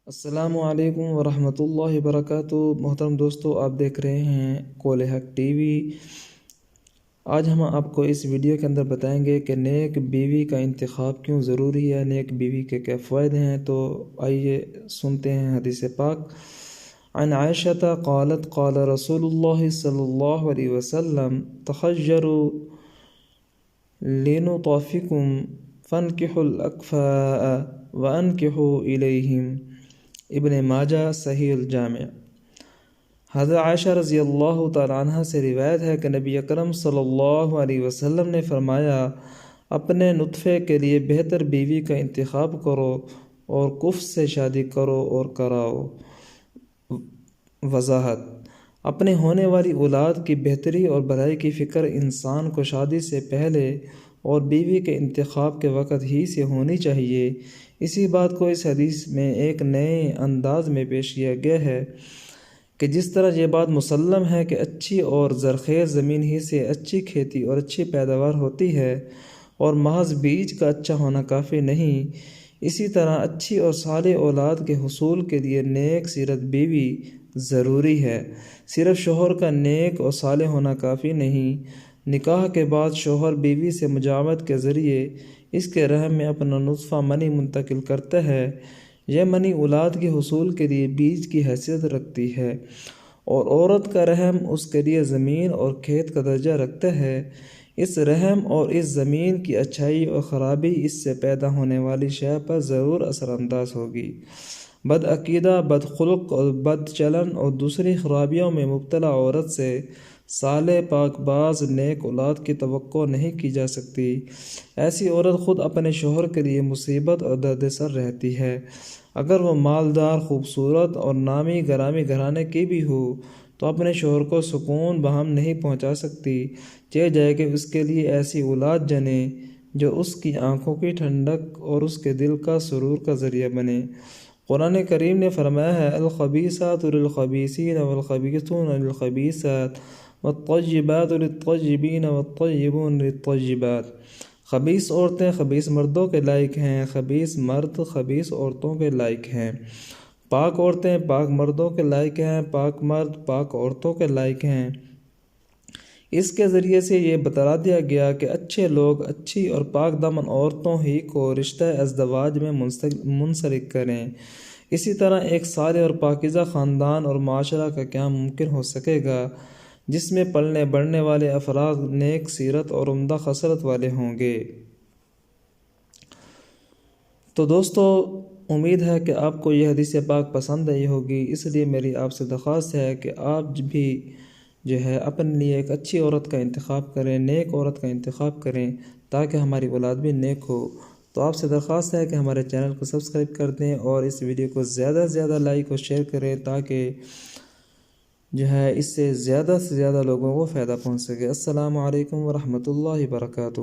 السلام علیکم ورحمۃ اللہ وبرکاتہ۔ محترم دوستو، آپ دیکھ رہے ہیں قول حق ٹی وی۔ آج ہم آپ کو اس ویڈیو کے اندر بتائیں گے کہ نیک بیوی کا انتخاب کیوں ضروری ہے، نیک بیوی کے کیا فوائد ہیں۔ تو آئیے سنتے ہیں حدیث پاک۔ عن عائشہ قالت قال رسول اللہ صلی اللہ علیہ وسلم تخجروا لنطافکم فانکحوا الاکفاء وانکحوا الیہم۔ ابن ماجہ صحیح الجامع۔ حضرت عائشہ رضی اللہ تعالیٰ عنہ سے روایت ہے کہ نبی اکرم صلی اللہ علیہ وسلم نے فرمایا، اپنے نطفے کے لیے بہتر بیوی کا انتخاب کرو اور کف سے شادی کرو اور کراؤ۔ وضاحت: اپنے ہونے والی اولاد کی بہتری اور بھلائی کی فکر انسان کو شادی سے پہلے اور بیوی کے انتخاب کے وقت ہی سے ہونی چاہیے۔ اسی بات کو اس حدیث میں ایک نئے انداز میں پیش کیا گیا ہے کہ جس طرح یہ بات مسلم ہے کہ اچھی اور زرخیز زمین ہی سے اچھی کھیتی اور اچھی پیداوار ہوتی ہے اور محض بیج کا اچھا ہونا کافی نہیں، اسی طرح اچھی اور صالح اولاد کے حصول کے لیے نیک سیرت بیوی ضروری ہے۔ صرف شوہر کا نیک اور صالح ہونا کافی نہیں، نکاح کے بعد شوہر بیوی سے مجاورت کے ذریعے اس کے رحم میں اپنا نطفہ منی منتقل کرتا ہے۔ یہ منی اولاد کے حصول کے لیے بیج کی حیثیت رکھتی ہے اور عورت کا رحم اس کے لیے زمین اور کھیت کا درجہ رکھتا ہے۔ اس رحم اور اس زمین کی اچھائی اور خرابی اس سے پیدا ہونے والی شے پر ضرور اثر انداز ہوگی۔ بد عقیدہ، بد خلق اور بد چلن اور دوسری خرابیوں میں مبتلا عورت سے صالح پاک باز نیک اولاد کی توقع نہیں کی جا سکتی۔ ایسی عورت خود اپنے شوہر کے لیے مصیبت اور درد سر رہتی ہے۔ اگر وہ مالدار، خوبصورت اور نامی گرامی گھرانے کی بھی ہو تو اپنے شوہر کو سکون بہم نہیں پہنچا سکتی۔ چاہے جائے کہ اس کے لیے ایسی اولاد جنے جو اس کی آنکھوں کی ٹھنڈک اور اس کے دل کا سرور کا ذریعہ بنے۔ قرآن کریم نے فرمایا ہے، الخبیثات للخبیثین والخبیثون للخبیثات والطیبات للطیبین والطیبون للطیبات۔ خبیث عورتیں خبیث مردوں کے لائق ہیں، خبیث مرد خبیث عورتوں کے لائق ہیں۔ پاک عورتیں پاک مردوں کے لائق ہیں، پاک مرد پاک عورتوں کے لائق ہیں۔ اس کے ذریعے سے یہ بتلا دیا گیا کہ اچھے لوگ اچھی اور پاک دامن عورتوں ہی کو رشتہ ازدواج میں منسلک کریں۔ اسی طرح ایک صالح اور پاکیزہ خاندان اور معاشرہ کا قیام ممکن ہو سکے گا جس میں پلنے بڑھنے والے افراد نیک سیرت اور عمدہ خصلت والے ہوں گے۔ تو دوستو، امید ہے کہ آپ کو یہ حدیث پاک پسند آئی ہوگی، اس لیے میری آپ سے درخواست ہے کہ آپ بھی اپنے لیے ایک اچھی عورت کا انتخاب کریں، نیک عورت کا انتخاب کریں تاکہ ہماری اولاد بھی نیک ہو۔ تو آپ سے درخواست ہے کہ ہمارے چینل کو سبسکرائب کر دیں اور اس ویڈیو کو زیادہ سے زیادہ لائک اور شیئر کریں تاکہ اس سے زیادہ لوگوں کو فائدہ پہنچ سکے۔ السلام علیکم ورحمۃ اللہ وبرکاتہ۔